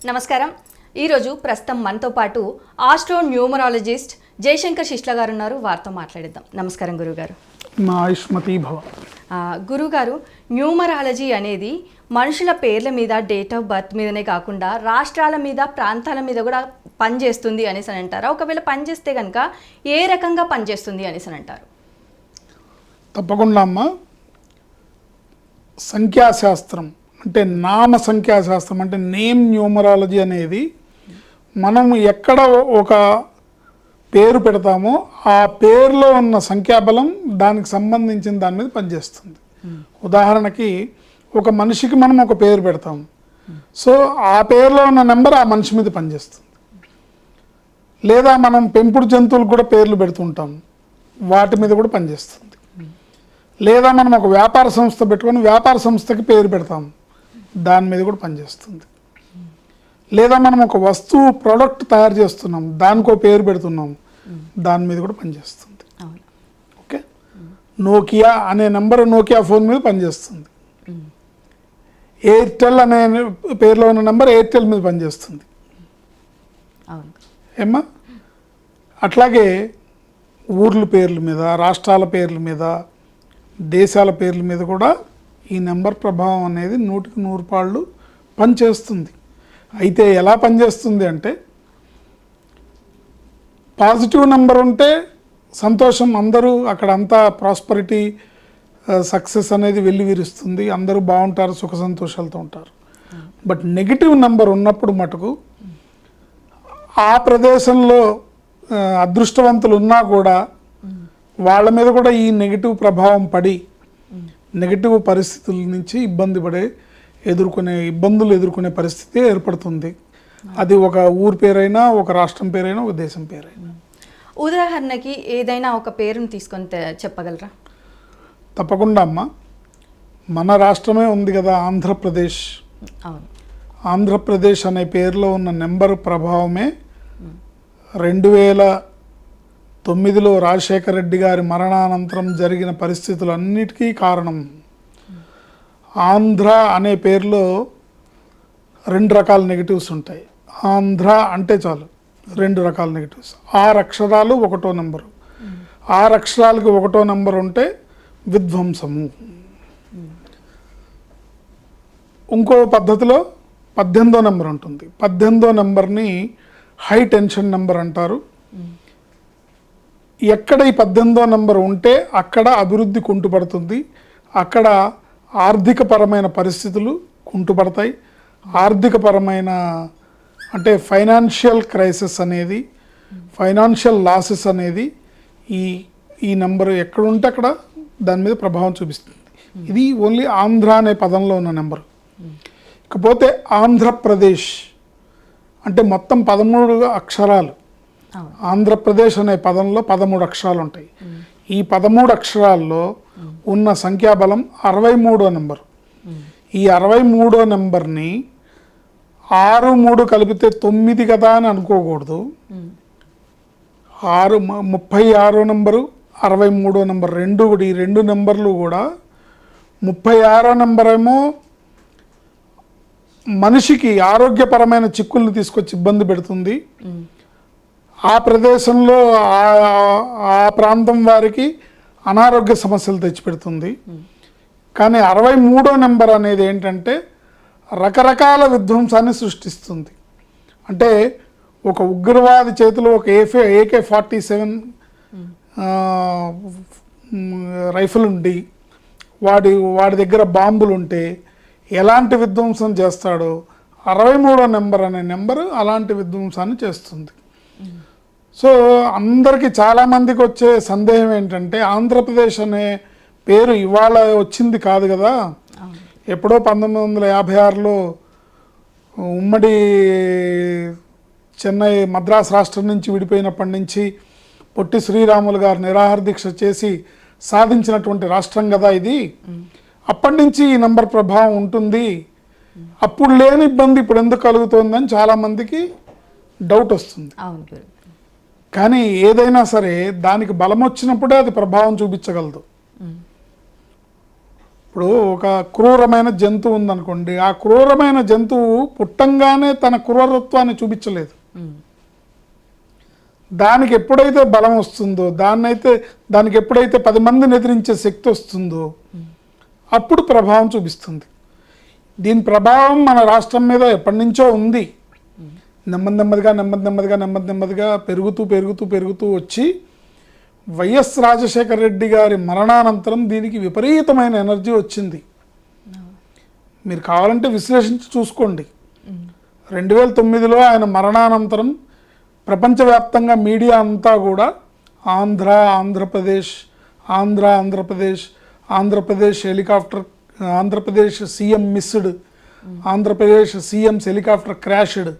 నమస్కారం. ఈరోజు ప్రస్తుతం మనతో పాటు ఆస్ట్రో న్యూమరాలజిస్ట్ జయశంకర్ శిష్ల గారు ఉన్నారు. వారితో మాట్లాడిద్దాం. నమస్కారం గురుగారు. నా ఆయుష్మతి భవ. గురుగారు, న్యూమరాలజీ అనేది మనుషుల పేర్ల మీద, డేట్ ఆఫ్ బర్త్ మీదనే కాకుండా రాష్ట్రాల మీద, ప్రాంతాల మీద కూడా పనిచేస్తుంది అనేసి అని అంటారా? ఒకవేళ పనిచేస్తే కనుక ఏ రకంగా పనిచేస్తుంది అనేసి అని అంటారు? తప్పకుండా అమ్మ. సంఖ్యాశాస్త్రం అంటే నామ సంఖ్యాశాస్త్రం అంటే నేమ్ న్యూమరాలజీ అనేది మనం ఎక్కడ ఒక పేరు పెడతామో ఆ పేరులో ఉన్న సంఖ్యాబలం దానికి సంబంధించిన దాని మీద పనిచేస్తుంది. ఉదాహరణకి ఒక మనిషికి మనం ఒక పేరు పెడతాము, సో ఆ పేరులో ఉన్న నెంబర్ ఆ మనిషి మీద పనిచేస్తుంది. లేదా మనం పెంపుడు జంతువులకు కూడా పేర్లు పెడుతుంటాము, వాటి మీద కూడా పనిచేస్తుంది. లేదా మనం ఒక వ్యాపార సంస్థ పెట్టుకొని వ్యాపార సంస్థకి పేరు పెడతాము, దాని మీద కూడా పనిచేస్తుంది. లేదా మనం ఒక వస్తువు ప్రోడక్ట్ తయారు చేస్తున్నాం, దానికో పేరు పెడుతున్నాము, దాని మీద కూడా పనిచేస్తుంది. ఓకే, నోకియా అనే నెంబర్ నోకియా ఫోన్ మీద పనిచేస్తుంది. ఎయిర్టెల్ అనే పేరులో ఉన్న నెంబర్ ఎయిర్టెల్ మీద పనిచేస్తుంది. ఏమ్మా, అట్లాగే ఊర్ల పేర్ల మీద, రాష్ట్రాల పేర్ల మీద, దేశాల పేర్ల మీద కూడా ఈ నెంబర్ ప్రభావం అనేది 100కి 100 పాళ్ళు పనిచేస్తుంది. అయితే ఎలా పనిచేస్తుంది అంటే, పాజిటివ్ నెంబర్ ఉంటే సంతోషం, అందరూ అక్కడ అంతా ప్రాస్పరిటీ, సక్సెస్ అనేది వెల్లివిరుస్తుంది, అందరూ బాగుంటారు, సుఖ సంతోషాలతో ఉంటారు. బట్ నెగిటివ్ నెంబర్ ఉన్నప్పుడు మటుకు ఆ ప్రదేశంలో అదృష్టవంతులు ఉన్నా కూడా వాళ్ళ మీద కూడా ఈ నెగిటివ్ ప్రభావం పడి నెగిటివ్ పరిస్థితుల నుంచి ఇబ్బందులు ఎదుర్కొనే పరిస్థితి ఏర్పడుతుంది. అది ఒక ఊరు పేరైనా, ఒక రాష్ట్రం పేరైనా, ఒక దేశం పేరైనా. ఉదాహరణకి ఏదైనా ఒక పేరుని తీసుకొని చెప్పగలరా? తప్పకుండా అమ్మ. మన రాష్ట్రమే ఉంది కదా, ఆంధ్రప్రదేశ్. ఆంధ్రప్రదేశ్ అనే పేరులో ఉన్న నెంబర్ ప్రభావమే 2009లో రాజశేఖర రెడ్డి గారి మరణానంతరం జరిగిన పరిస్థితులన్నిటికీ కారణం. ఆంధ్ర అనే పేరులో 2 రకాల నెగిటివ్స్ ఉంటాయి. ఆంధ్ర అంటే చాలు 2 రకాల నెగిటివ్స్. 6 అక్షరాలు 1వ నెంబరు. 6 అక్షరాలకి 1వ నెంబర్ ఉంటే విధ్వంసము. ఇంకో పద్ధతిలో 18వ నెంబర్ ఉంటుంది. 18వ నెంబర్ని హై టెన్షన్ నెంబర్ అంటారు. ఎక్కడ ఈ 18వ నెంబర్ ఉంటే అక్కడ అభివృద్ధి కుంటుపడుతుంది, అక్కడ ఆర్థికపరమైన పరిస్థితులు కుంటుపడతాయి. ఆర్థికపరమైన అంటే ఫైనాన్షియల్ క్రైసిస్ అనేది, ఫైనాన్షియల్ లాసెస్ అనేది ఈ నెంబర్ ఎక్కడ ఉంటే అక్కడ దాని మీద ప్రభావం చూపిస్తుంది. ఇది ఓన్లీ ఆంధ్ర అనే పదంలో ఉన్న నెంబరు. ఇకపోతే ఆంధ్రప్రదేశ్ అంటే మొత్తం 13 అక్షరాలు. ఆంధ్రప్రదేశ్ అనే పదంలో 13 అక్షరాలు ఉంటాయి. ఈ 13 అక్షరాల్లో ఉన్న సంఖ్యాబలం 63వ నెంబరు. ఈ 63వ నెంబర్ని 6, 3 కలిపితే 9 కదా అని అనుకోకూడదు. 36వ నెంబరు, 63వ నెంబర్ రెండు కూడా, ఈ 2 నెంబర్లు కూడా 36వ నెంబర్ ఏమో మనిషికి ఆరోగ్యపరమైన చిక్కుల్ని తీసుకొచ్చి ఇబ్బంది పెడుతుంది. ఆ ప్రదేశంలో ఆ ప్రాంతం వారికి అనారోగ్య సమస్యలు తెచ్చిపెడుతుంది. కానీ 63వ నెంబర్ అనేది ఏంటంటే రకరకాల విధ్వంసాన్ని సృష్టిస్తుంది. అంటే ఒక ఉగ్రవాది చేతిలో ఒక AK-47 రైఫిల్ ఉండి వాడి దగ్గర బాంబులు ఉంటే ఎలాంటి విధ్వంసం చేస్తాడో 63వ నెంబర్ అనే నెంబరు అలాంటి విధ్వంసాన్ని చేస్తుంది. సో అందరికీ చాలామందికి వచ్చే సందేహం ఏంటంటే, ఆంధ్రప్రదేశ్ అనే పేరు ఇవాళ వచ్చింది కాదు కదా, ఎప్పుడో 1956లో ఉమ్మడి చెన్నై మద్రాస్ రాష్ట్రం నుంచి విడిపోయినప్పటి నుంచి పొట్టి శ్రీరాములు గారు నిరాహార దీక్ష చేసి సాధించినటువంటి రాష్ట్రం కదా ఇది. అప్పటి నుంచి ఈ నెంబర్ ప్రభావం ఉంటుంది. అప్పుడు లేని ఇబ్బంది ఇప్పుడు ఎందుకు కలుగుతుందని చాలామందికి డౌట్ వస్తుంది. కానీ ఏదైనా సరే దానికి బలం వచ్చినప్పుడే అది ప్రభావం చూపించగలదు. ఇప్పుడు ఒక క్రూరమైన జంతువు ఉందనుకోండి, ఆ క్రూరమైన జంతువు పుట్టంగానే తన క్రూరత్వాన్ని చూపించలేదు. దానికి ఎప్పుడైతే బలం వస్తుందో, దానికి ఎప్పుడైతే 10 మందిని ఎదిరించే శక్తి వస్తుందో అప్పుడు ప్రభావం చూపిస్తుంది. దీని ప్రభావం మన రాష్ట్రం మీద ఎప్పటి నుంచో ఉంది. నెమ్మదిగా పెరుగుతూ వచ్చి వైఎస్ రాజశేఖర రెడ్డి గారి మరణానంతరం దీనికి విపరీతమైన ఎనర్జీ వచ్చింది. మీరు కావాలంటే విశ్లేషించి చూసుకోండి. 2009లో ఆయన మరణానంతరం ప్రపంచవ్యాప్తంగా మీడియా అంతా కూడా Andhra Pradesh helicopter, Andhra Pradesh CM missed, Andhra Pradesh CMs helicopter crashed,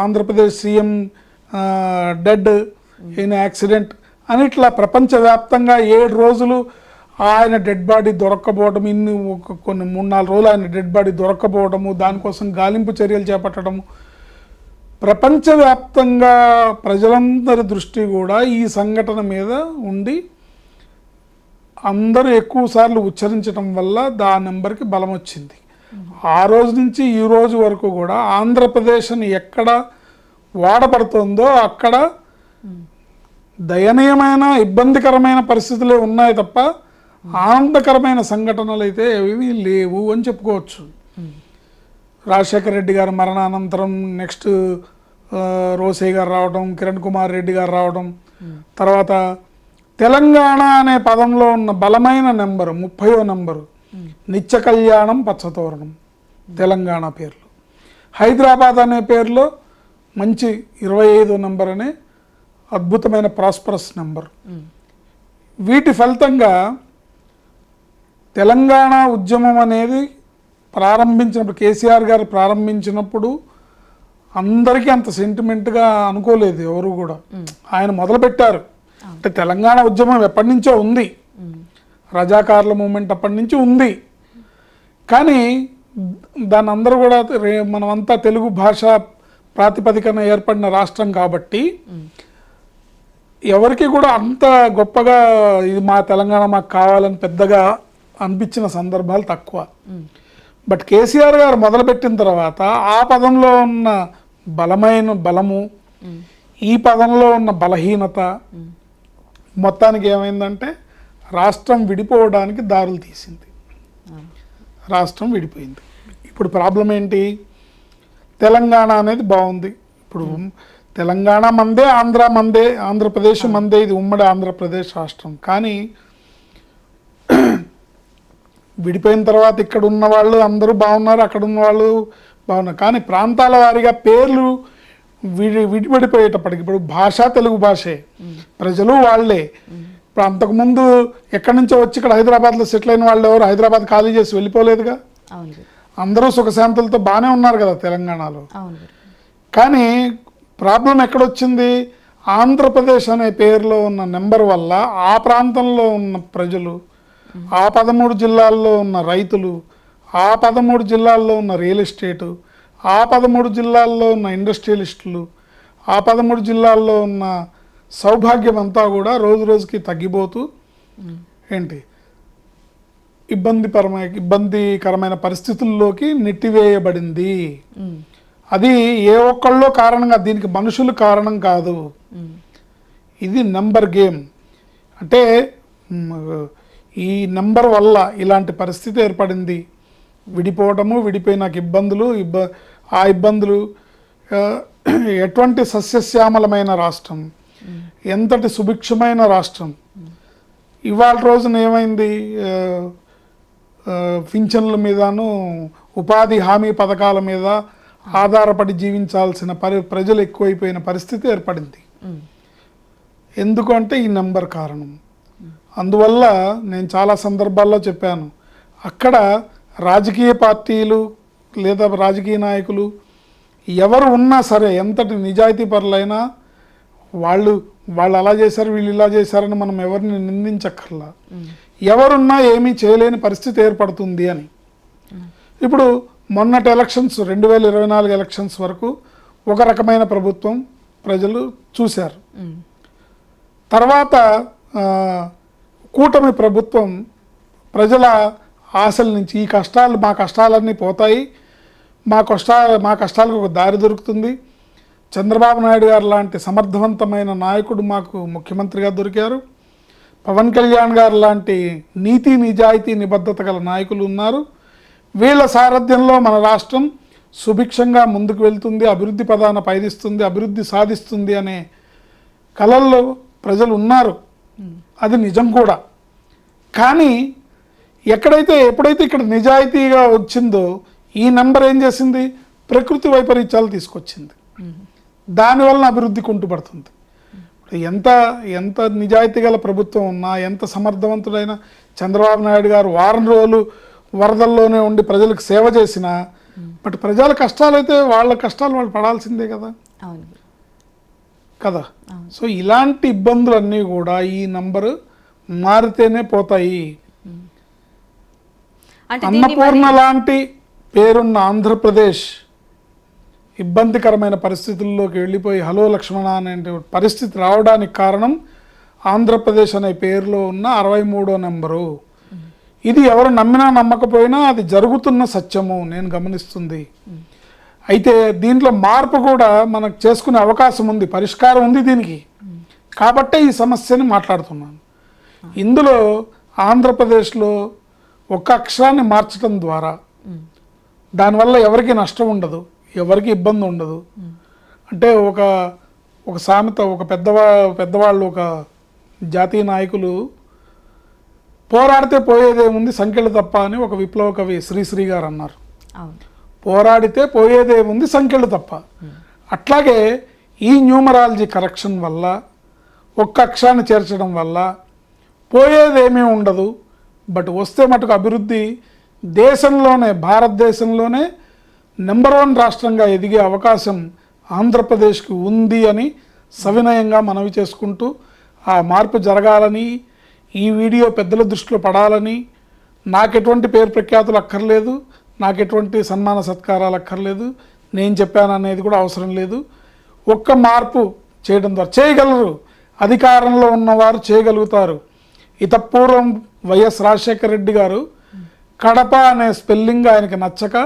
Andhra Pradesh CM dead in accident అని ఇట్లా ప్రపంచవ్యాప్తంగా 7 రోజులు ఆయన డెడ్ బాడీ దొరక్కపోవడం, కొన్ని 3-4 రోజులు ఆయన డెడ్ బాడీ దొరక్కపోవడము, దానికోసం గాలింపు చర్యలు చేపట్టడము, ప్రపంచవ్యాప్తంగా ప్రజలందరి దృష్టి కూడా ఈ సంఘటన మీద ఉండి అందరూ ఎక్కువ సార్లు ఉచ్చరించడం వల్ల దా నెంబర్కి బలం వచ్చింది. ఆ రోజు నుంచి ఈ రోజు వరకు కూడా ఆంధ్రప్రదేశ్ని ఎక్కడ వాడబడుతుందో అక్కడ దయనీయమైన ఇబ్బందికరమైన పరిస్థితులే ఉన్నాయి తప్ప ఆనందకరమైన సంఘటనలు అయితే ఏమీ లేవు అని చెప్పుకోవచ్చు. రాజశేఖర రెడ్డి గారి మరణానంతరం నెక్స్ట్ రోసయ్య గారు రావడం, కిరణ్ కుమార్ రెడ్డి గారు రావడం, తర్వాత తెలంగాణ అనే పదంలో ఉన్న బలమైన నెంబరు 30వ నెంబరు నిత్య కళ్యాణం పచ్చతోరణం తెలంగాణ పేర్లు. హైదరాబాద్ అనే పేరులో మంచి 25వ నెంబర్ అనే అద్భుతమైన ప్రాస్పరస్ నెంబర్. వీటి ఫలితంగా తెలంగాణ ఉద్యమం అనేది ప్రారంభించినప్పుడు, కేసీఆర్ గారు ప్రారంభించినప్పుడు అందరికీ అంత సెంటిమెంట్గా అనుకోలేదు ఎవరు కూడా. ఆయన మొదలుపెట్టారు అంటే తెలంగాణ ఉద్యమం ఎప్పటి నుంచో ఉంది, రజాకార్ల మూమెంట్ అప్పటి నుంచి ఉంది. కానీ దాన్ని అందరూ కూడా మనమంతా తెలుగు భాష ప్రాతిపదికన ఏర్పడిన రాష్ట్రం కాబట్టి ఎవరికి కూడా అంత గొప్పగా ఇది మా తెలంగాణ మాకు కావాలని పెద్దగా అనిపించిన సందర్భాలు తక్కువ. బట్ కేసీఆర్ గారు మొదలుపెట్టిన తర్వాత ఆ పదంలో ఉన్న బలము, ఈ పదంలో ఉన్న బలహీనత మొత్తానికి ఏమైందంటే రాష్ట్రం విడిపోవడానికి దారులు తీసింది. రాష్ట్రం విడిపోయింది. ఇప్పుడు ప్రాబ్లం ఏంటి? తెలంగాణ అనేది బాగుంది, ఇప్పుడు తెలంగాణ మందే, ఆంధ్రప్రదేశ్ మందే, ఇది ఉమ్మడి ఆంధ్రప్రదేశ్ రాష్ట్రం. కానీ విడిపోయిన తర్వాత ఇక్కడ ఉన్న వాళ్ళు అందరూ బాగున్నారు, అక్కడ ఉన్న వాళ్ళు బాగున్నారు. కానీ ప్రాంతాల వారీగా పేర్లు విడిపడిపోయేటప్పటికి ఇప్పుడు భాష తెలుగు భాషే, ప్రజలు వాళ్ళే. ఇప్పుడు అంతకుముందు ఎక్కడి నుంచో వచ్చి ఇక్కడ హైదరాబాద్లో సెటిల్ అయిన వాళ్ళు ఎవరు హైదరాబాద్ ఖాళీ చేసి వెళ్ళిపోలేదుగా. అందరూ సుఖశాంతులతో బాగానే ఉన్నారు కదా తెలంగాణలో. కానీ ప్రాబ్లం ఎక్కడొచ్చింది? ఆంధ్రప్రదేశ్ అనే పేరులో ఉన్న నెంబర్ వల్ల ఆ ప్రాంతంలో ఉన్న ప్రజలు, ఆ 13 జిల్లాల్లో ఉన్న రైతులు, ఆ 13 జిల్లాల్లో ఉన్న రియల్ ఎస్టేటు, ఆ 13 జిల్లాల్లో ఉన్న ఇండస్ట్రియలిస్టులు, ఆ 13 జిల్లాల్లో ఉన్న సౌభాగ్యం అంతా కూడా రోజు రోజుకి తగ్గిపోతూ ఇబ్బందికరమైన పరిస్థితుల్లోకి నెట్టివేయబడింది. అది ఏ ఒక్కళ్ళో కారణంగా, దీనికి మనుషులు కారణం కాదు, ఇది నెంబర్ గేమ్. అంటే ఈ నెంబర్ వల్ల ఇలాంటి పరిస్థితి ఏర్పడింది. విడిపోయినాక ఆ ఇబ్బందులు ఎటువంటి సస్యశ్యామలమైన రాష్ట్రం, ఎంతటి సుభిక్షమైన రాష్ట్రం. ఇవాళ రోజున ఏమైంది? పింఛన్ల మీదను ఉపాధి హామీ పథకాల మీద ఆధారపడి జీవించాల్సిన ప్రజలు ఎక్కువైపోయిన పరిస్థితి ఏర్పడింది. ఎందుకు అంటే ఈ నెంబర్ కారణం. అందువల్ల నేను చాలా సందర్భాల్లో చెప్పాను, అక్కడ రాజకీయ పార్టీలు లేదా రాజకీయ నాయకులు ఎవరు ఉన్నా సరే, ఎంతటి నిజాయితీ పరులైనా వాళ్ళు అలా చేశారు, వీళ్ళు ఇలా చేశారని మనం ఎవరిని నిందించక్కర్లా. ఎవరున్నా ఏమీ చేయలేని పరిస్థితి ఏర్పడుతుంది అని. ఇప్పుడు మొన్నటి ఎలక్షన్స్ 2024 ఎలక్షన్స్ వరకు ఒక రకమైన ప్రభుత్వం ప్రజలు చూశారు. తర్వాత కూటమి ప్రభుత్వం ప్రజల ఆశల నుంచి ఈ కష్టాలు మా కష్టాలన్నీ పోతాయి, మా కష్టాలకు ఒక దారి దొరుకుతుంది, చంద్రబాబు నాయుడు గారు లాంటి సమర్థవంతమైన నాయకుడు మాకు ముఖ్యమంత్రిగా దొరికారు, పవన్ కళ్యాణ్ గారు లాంటి నీతి నిజాయితీ నిబద్ధత గల నాయకులు ఉన్నారు, వీళ్ళ సారథ్యంలో మన రాష్ట్రం సుభిక్షంగా ముందుకు వెళ్తుంది, అభివృద్ధి పదాన పయనిస్తుంది, అభివృద్ధి సాధిస్తుంది అనే కలల్లో ప్రజలు ఉన్నారు. అది నిజం కూడా. కానీ ఎప్పుడైతే ఇక్కడ నిజాయితీగా వచ్చిందో ఈ నెంబర్ ఏం చేసింది, ప్రకృతి వైపరీత్యాలు తీసుకొచ్చింది. దానివలన అభివృద్ధి కుంటుపడుతుంది. ఎంత నిజాయితీ గల ప్రభుత్వం ఉన్నా, ఎంత సమర్థవంతుడైన చంద్రబాబు నాయుడు గారు వారం రోజులు వరదల్లోనే ఉండి ప్రజలకు సేవ చేసినా, బట్ ప్రజల కష్టాలైతే వాళ్ళ కష్టాలు వాళ్ళు పడాల్సిందే కదా కదా. సో ఇలాంటి ఇబ్బందులన్నీ కూడా ఈ నంబరు మారితేనే పోతాయి. అన్నపూర్ణ లాంటి పేరున్న ఆంధ్రప్రదేశ్ ఇబ్బందికరమైన పరిస్థితుల్లోకి వెళ్ళిపోయి హలో లక్ష్మణ అనే పరిస్థితి రావడానికి కారణం ఆంధ్రప్రదేశ్ అనే పేరులో ఉన్న 63వ నెంబరు. ఇది ఎవరు నమ్మినా నమ్మకపోయినా అది జరుగుతున్న సత్యము నేను గమనిస్తుంది. అయితే దీంట్లో మార్పు కూడా మనకు చేసుకునే అవకాశం ఉంది, పరిష్కారం ఉంది దీనికి. కాబట్టే ఈ సమస్యని మాట్లాడుతున్నాను. ఇందులో ఆంధ్రప్రదేశ్లో ఒక అక్షరాన్ని మార్చడం ద్వారా దానివల్ల ఎవరికి నష్టం ఉండదు, ఎవరికి ఇబ్బంది ఉండదు. అంటే ఒక సామెత, ఒక పెద్దవాళ్ళు, ఒక జాతీయ నాయకులు పోరాడితే పోయేదేముంది సంఖ్యలు తప్ప అని ఒక విప్లవ కవి శ్రీశ్రీ గారు అన్నారు. పోరాడితే పోయేదేముంది సంఖ్యలు తప్ప. అట్లాగే ఈ న్యూమరాలజీ కరెక్షన్ వల్ల, ఒక్క అక్షరాన్ని చేర్చడం వల్ల పోయేదేమీ ఉండదు. బట్ వస్తే మటుకు అభివృద్ధి దేశంలోనే, భారతదేశంలోనే నెంబర్ 1 రాష్ట్రంగా ఎదిగే అవకాశం ఆంధ్రప్రదేశ్కి ఉంది అని సవినయంగా మనవి చేసుకుంటూ, ఆ మార్పు జరగాలని, ఈ వీడియో పెద్దల దృష్టిలో పడాలని, నాకెటువంటి పేరు ప్రఖ్యాతులు అక్కర్లేదు, నాకెటువంటి సన్మాన సత్కారాలు అక్కర్లేదు, నేను చెప్పాను అనేది కూడా అవసరం లేదు. ఒక్క మార్పు చేయడం ద్వారా చేయగలరు, అధికారంలో ఉన్నవారు చేయగలుగుతారు. ఇతపూర్వం వైఎస్ రాజశేఖర రెడ్డి గారు కడప అనే స్పెల్లింగ్ ఆయనకి నచ్చక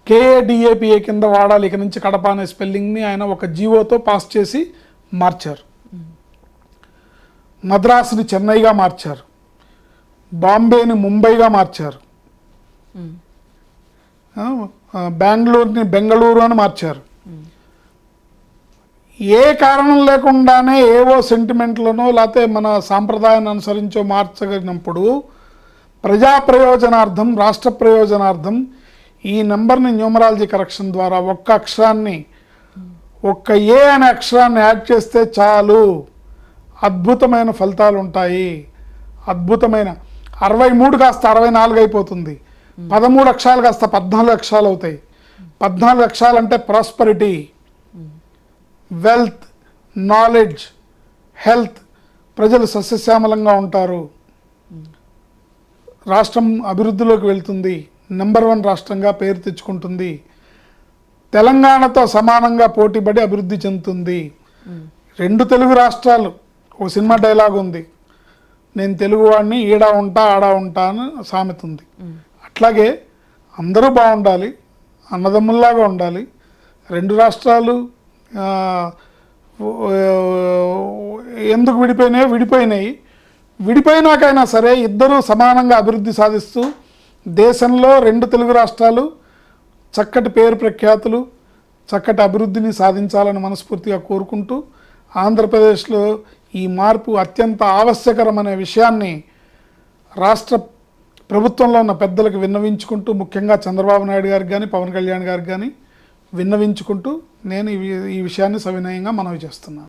KADAPA కింద వాడాలి, ఇక నుంచి కడప అనే స్పెల్లింగ్ని ఆయన ఒక జీవోతో పాస్ చేసి మార్చారు. మద్రాసుని చెన్నైగా మార్చారు, బాంబేని ముంబైగా మార్చారు, బెంగళూరుని బెంగళూరు అని మార్చారు. ఏ కారణం లేకుండానే ఏవో సెంటిమెంట్లనో లేకపోతే మన సాంప్రదాయాన్ని అనుసరించో మార్చగలిగినప్పుడు ప్రజా ప్రయోజనార్థం, రాష్ట్ర ప్రయోజనార్థం ఈ నెంబర్ని న్యూమరాలజీ కరెక్షన్ ద్వారా ఒక్క అక్షరాన్ని, ఒక్క ఏ అనే అక్షరాన్ని యాడ్ చేస్తే చాలు, అద్భుతమైన ఫలితాలు ఉంటాయి. అద్భుతమైన 63 కాస్త 64 అయిపోతుంది, 13 అక్షరాలు కాస్త 14 అక్షరాలు అవుతాయి. 14 అక్షరాలు అంటే ప్రాస్పరిటీ, వెల్త్, నాలెడ్జ్, హెల్త్, ప్రజలు సస్యశ్యామలంగా ఉంటారు, రాష్ట్రం అభివృద్ధిలోకి వెళ్తుంది, నెంబర్ 1 రాష్ట్రంగా పేరు తెచ్చుకుంటుంది, తెలంగాణతో సమానంగా పోటీపడి అభివృద్ధి చెందుతుంది. 2 తెలుగు రాష్ట్రాలు, ఒక సినిమా డైలాగ్ ఉంది, నేను తెలుగువాడిని, ఈడా ఉంటా ఆడా ఉంటా అని సామెత ఉంది. అట్లాగే అందరూ బాగుండాలి, అన్నదమ్ముల్లాగా ఉండాలి. 2 రాష్ట్రాలు ఎందుకు విడిపోయినాయి, విడిపోయినాకైనా సరే ఇద్దరూ సమానంగా అభివృద్ధి సాధిస్తూ దేశంలో 2 తెలుగు రాష్ట్రాలు చక్కటి పేరు ప్రఖ్యాతులు, చక్కటి అభివృద్ధిని సాధించాలని మనస్ఫూర్తిగా కోరుకుంటూ, ఆంధ్రప్రదేశ్లో ఈ మార్పు అత్యంత ఆవశ్యకరమనే విషయాన్ని రాష్ట్ర ప్రభుత్వంలో ఉన్న పెద్దలకు విన్నవించుకుంటూ, ముఖ్యంగా చంద్రబాబు నాయుడు గారికి కానీ పవన్ కళ్యాణ్ గారికి కానీ విన్నవించుకుంటూ నేను ఈ విషయాన్ని సవినయంగా మనవి చేస్తున్నాను.